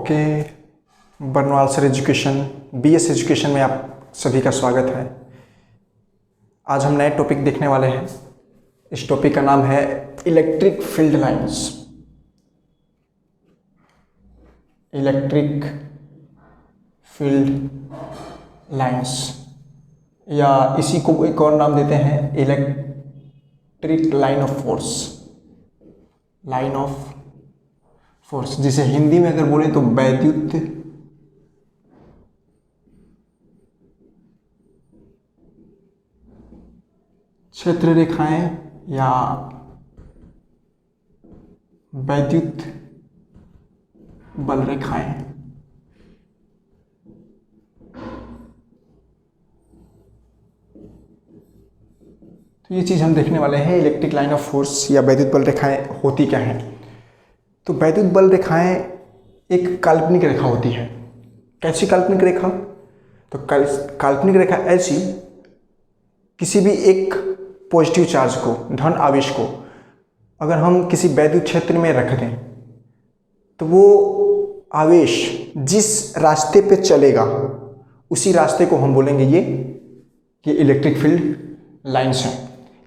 Okay, Barnwal sir education BS education में आप सभी का स्वागत है। आज हम नए टॉपिक देखने वाले हैं। इस टॉपिक का नाम है electric field lines. Electric field lines, या इसी को एक और नाम देते हैं electric line of force. Line of force, जिसे हिंदी में अगर बोलें तो वैद्युत क्षेत्र रेखाएं या वैद्युत बल रेखाएं। तो ये चीज़ हम देखने वाले हैं, इलेक्ट्रिक लाइन ऑफ फोर्स या वैद्युत बल रेखाएं होती क्या हैं। तो वैद्युत बल रेखाएं एक काल्पनिक रेखा होती है। कैसी काल्पनिक रेखा? तो काल्पनिक रेखा ऐसी, किसी भी एक पॉजिटिव चार्ज को, धन आवेश को अगर हम किसी वैद्युत क्षेत्र में रख दें तो वो आवेश जिस रास्ते पे चलेगा उसी रास्ते को हम बोलेंगे ये इलेक्ट्रिक फील्ड लाइंस हैं।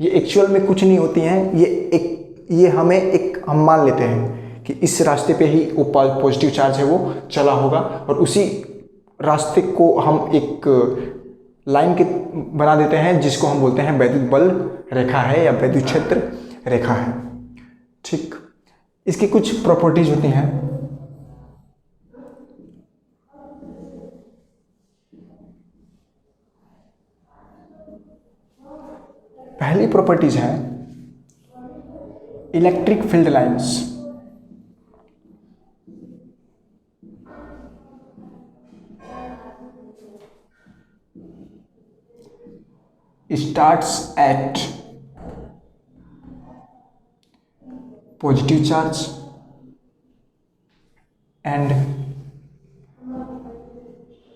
ये एक्चुअल में कुछ नहीं होती हैं, ये हम मान लेते हैं कि इस रास्ते पे ही वो पॉजिटिव चार्ज है वो चला होगा, और उसी रास्ते को हम एक लाइन के बना देते हैं जिसको हम बोलते हैं वैद्युत बल रेखा है या वैद्युत क्षेत्र रेखा है। ठीक, इसकी कुछ प्रॉपर्टीज होती हैं। पहली प्रॉपर्टीज है electric field lines starts at positive charge and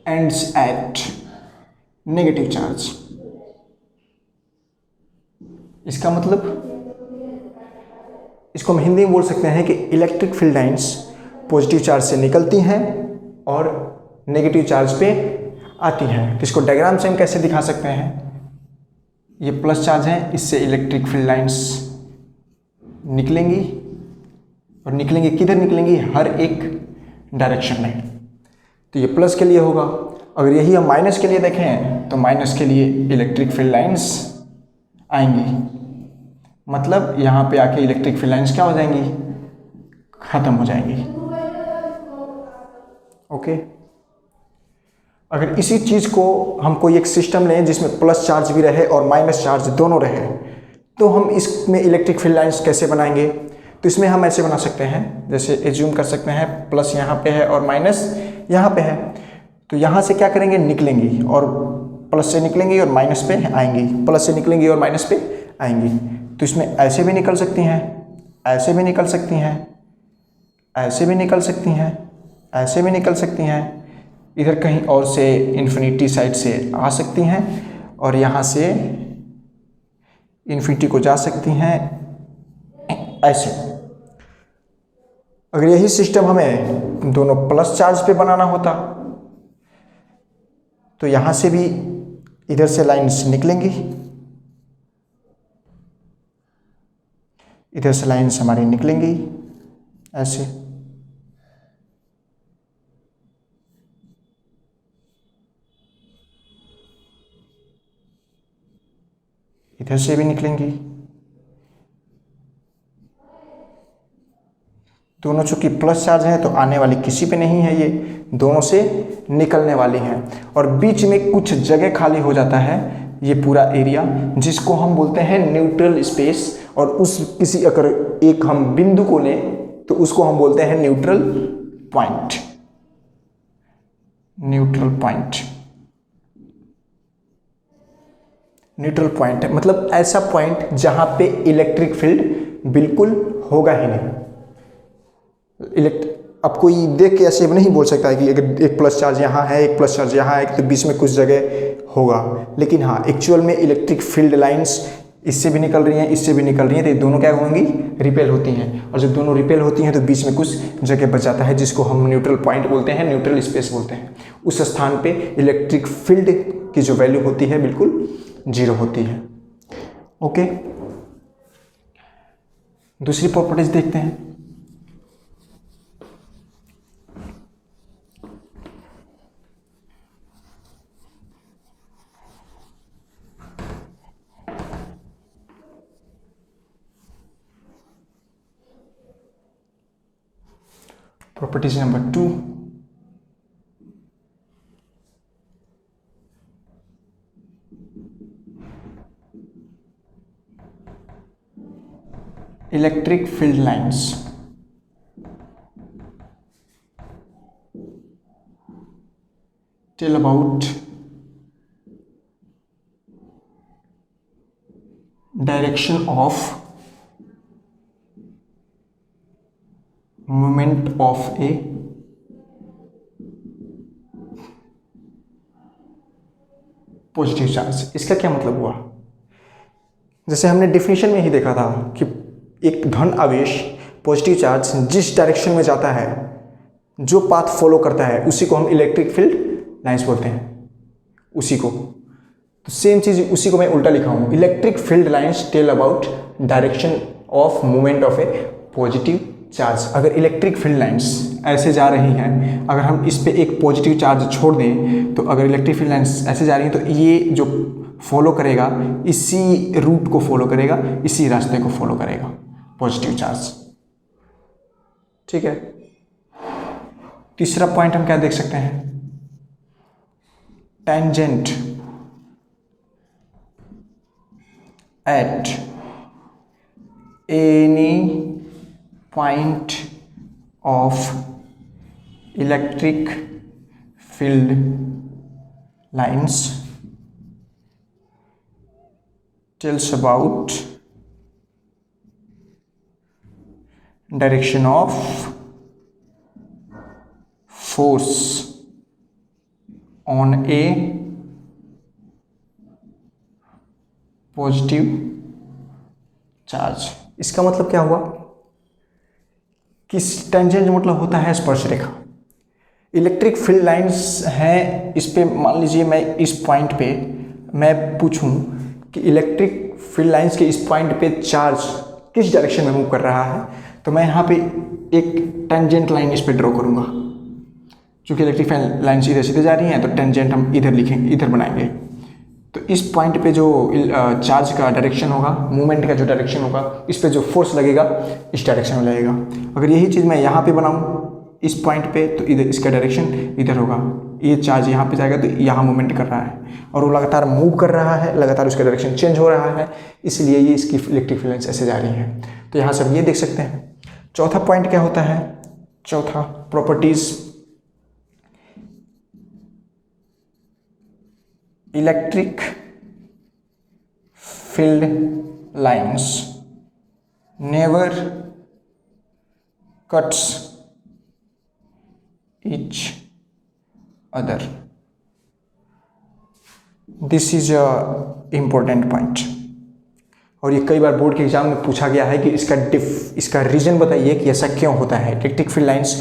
ends at negative charge। इसका मतलब, इसको हम हिंदी में बोल सकते हैं कि electric field lines positive charge से निकलती हैं और नेगेटिव चार्ज पे आती हैं। तो इसको डायग्राम से हम कैसे दिखा सकते हैं? ये प्लस चार्ज है, इससे इलेक्ट्रिक फील्ड लाइंस निकलेंगी, और निकलेंगी किधर? निकलेंगी हर एक डायरेक्शन में। तो ये प्लस के लिए होगा। अगर यही हम माइनस के लिए देखें तो माइनस के लिए इलेक्ट्रिक फील्ड लाइंस आएंगी। मतलब यहाँ पे आके इलेक्ट्रिक फील्ड लाइंस क्या हो जाएंगी? खत्म हो जाएंगी। ओके, अगर इसी चीज़ को हम कोई एक सिस्टम लें जिसमें प्लस चार्ज भी रहे और माइनस चार्ज दोनों रहे, तो हम इसमें इलेक्ट्रिक फील्ड लाइंस कैसे बनाएंगे? तो इसमें हम ऐसे बना सकते हैं, जैसे एज्यूम कर सकते हैं प्लस यहाँ पे है और माइनस यहाँ पे है। तो यहाँ से क्या करेंगे? निकलेंगी, और प्लस से निकलेंगी और माइनस पे आएंगी, प्लस से निकलेंगी और माइनस पे आएंगी। तो इसमें ऐसे भी निकल सकती हैं, ऐसे भी निकल सकती हैं, ऐसे भी निकल सकती हैं, ऐसे भी निकल सकती हैं, इधर कहीं और से इन्फिनिटी साइड से आ सकती हैं, और यहाँ से इन्फिनिटी को जा सकती हैं ऐसे। अगर यही सिस्टम हमें दोनों प्लस चार्ज पे बनाना होता तो यहाँ से भी इधर से लाइंस निकलेंगी, इधर से लाइंस हमारी निकलेंगी ऐसे, इधर से भी निकलेंगी। दोनों चूंकि प्लस चार्ज है तो आने वाली किसी पे नहीं है, ये दोनों से निकलने वाली हैं। और बीच में कुछ जगह खाली हो जाता है, ये पूरा एरिया, जिसको हम बोलते हैं न्यूट्रल स्पेस। और उस किसी अगर एक हम बिंदु को लें तो उसको हम बोलते हैं neutral point. Neutral point, neutral point है मतलब ऐसा पॉइंट जहां पे इलेक्ट्रिक फील्ड बिल्कुल होगा ही नहीं। अब कोई देख के ऐसे नहीं बोल सकता है कि अगर एक प्लस चार्ज यहाँ है, एक प्लस चार्ज यहाँ है, तो बीच में कुछ जगह होगा। लेकिन हाँ, एक्चुअल में इलेक्ट्रिक फील्ड लाइंस इससे भी निकल रही हैं, इससे भी निकल रही हैं, तो ये दोनों क्या होंगी, रिपेल होती हैं। और जब दोनों रिपेल होती हैं तो बीच में कुछ जगह बच जाता है जिसको हम न्यूट्रल पॉइंट बोलते हैं, न्यूट्रल स्पेस बोलते हैं। उस स्थान पे इलेक्ट्रिक फील्ड की जो वैल्यू होती है बिल्कुल 0 होती है। ओके, दूसरी प्रॉपर्टीज देखते हैं। Properties number 2, electric field lines tell about direction of movement of a positive charge. इसका क्या मतलब हुआ, जैसे हमने डिफिनेशन में ही देखा था कि एक धन आवेश पॉजिटिव चार्ज जिस डायरेक्शन में जाता है, जो पाथ फॉलो करता है, उसी को हम इलेक्ट्रिक फील्ड लाइंस बोलते हैं। उसी को, तो सेम चीज उसी को मैं उल्टा लिखा हूँ, electric field lines tell about direction of movement of a positive charge. अगर इलेक्ट्रिक फील्ड लाइंस ऐसे जा रही हैं, अगर हम इस पे एक पॉजिटिव चार्ज छोड़ दें, तो अगर इलेक्ट्रिक फील्ड लाइंस ऐसे जा रही हैं तो ये जो फॉलो करेगा इसी रूट को फॉलो करेगा, इसी रास्ते को फॉलो करेगा पॉजिटिव चार्ज। ठीक है, तीसरा पॉइंट हम क्या देख सकते हैं, tangent at any point of electric field lines tells about direction of force on a positive charge। इसका मतलब क्या हुआ कि टेंजेंट मतलब होता है स्पर्श रेखा। इलेक्ट्रिक फील्ड लाइंस हैं, इस पे मान लीजिए मैं इस पॉइंट पे मैं पूछूं कि इलेक्ट्रिक फील्ड लाइंस के इस पॉइंट पे चार्ज किस डायरेक्शन में मूव कर रहा है, तो मैं यहाँ पे एक टेंजेंट लाइन इस पे ड्रॉ करूँगा। क्योंकि इलेक्ट्रिक फील्ड लाइंस इधर सीधे जा रही हैं, तो टेंजेंट हम इधर लिखेंगे, इधर बनाएंगे। तो इस पॉइंट पे जो चार्ज का डायरेक्शन होगा, मूवमेंट का जो डायरेक्शन होगा, इस पे जो फोर्स लगेगा इस डायरेक्शन में लगेगा। अगर यही चीज़ मैं यहाँ पे बनाऊँ इस पॉइंट पे, तो इधर इसका डायरेक्शन इधर होगा, ये चार्ज यहाँ पे जाएगा तो यहाँ मूवमेंट कर रहा है और वो लगातार मूव कर रहा है, लगातार उसका डायरेक्शन चेंज हो रहा है, इसलिए ये इसकी इलेक्ट्रिक फील्ड लाइंस ऐसे जा रही है। तो यहाँ से हम ये देख सकते हैं। चौथा पॉइंट क्या होता है, चौथा properties electric field lines never cuts each other। This is a important point और ये कई बार बोर्ड के एग्जाम में पूछा गया है कि इसका रीजन बताइए कि ऐसा क्यों होता है, इलेक्ट्रिक फील्ड लाइन्स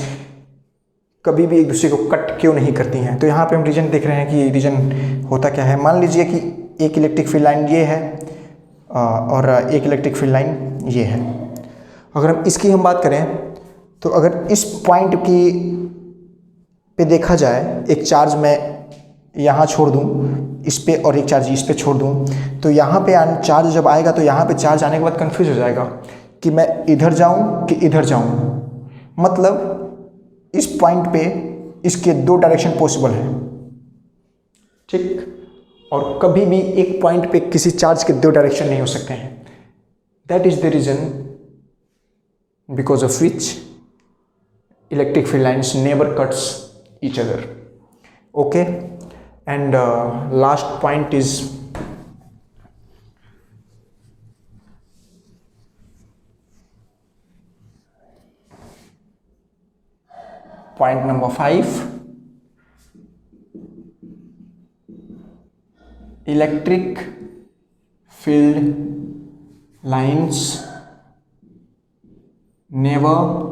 कभी भी एक दूसरे को कट क्यों नहीं करती हैं। तो यहाँ पे हम रीजन देख रहे हैं कि रीजन होता क्या है। मान लीजिए कि एक इलेक्ट्रिक फील्ड लाइन ये है और एक इलेक्ट्रिक फील्ड लाइन ये है। अगर हम इसकी हम बात करें तो अगर इस पॉइंट की पे देखा जाए, एक चार्ज मैं यहाँ छोड़ दूँ इस पे और एक चार्ज इस पे छोड़ दूँ, तो यहाँ पे चार्ज जब आएगा तो यहाँ पे चार्ज आने के बाद कंफ्यूज हो जाएगा कि मैं इधर जाऊँ कि इधर जाऊँ। मतलब इस पॉइंट पे इसके दो डायरेक्शन पॉसिबल है, ठीक, और कभी भी एक पॉइंट पे किसी चार्ज के दो डायरेक्शन नहीं हो सकते हैं। That is the reason because of which electric field lines never cuts each other। okay, and last point is point number 5, electric field lines never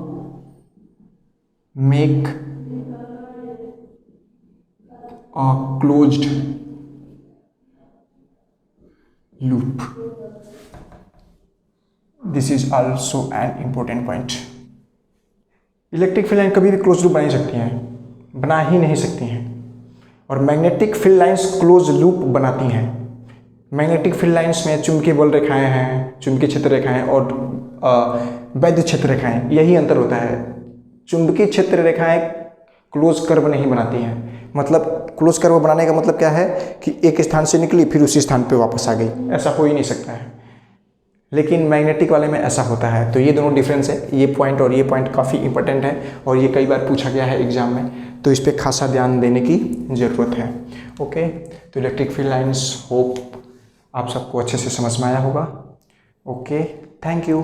make a closed loop. This is also an important point. Electric field line कभी भी close loop बना नहीं सकती हैं, बना ही नहीं सकती हैं, और magnetic field lines close loop बनाती हैं। मैग्नेटिक फील्ड लाइंस में चुंबकीय बल रेखाएं हैं, चुंबकीय क्षेत्र रेखाएं और वैद्युत क्षेत्र रेखाएं, यही अंतर होता है। चुंबकीय क्षेत्र रेखाएं क्लोज कर्व नहीं बनाती हैं। मतलब क्लोज कर्व बनाने का मतलब क्या है कि एक स्थान से निकली फिर उसी स्थान पे वापस आ गई, ऐसा हो ही नहीं सकता है। लेकिन मैग्नेटिक वाले में ऐसा होता है। तो ये दोनों डिफरेंस है, ये पॉइंट और ये पॉइंट काफ़ी इंपॉर्टेंट है और ये कई बार पूछा गया है एग्जाम में, तो इस पर खासा ध्यान देने की ज़रूरत है। ओके, तो इलेक्ट्रिक फील्ड लाइंस होप आप सबको अच्छे से समझ में आया होगा। Okay, thank you.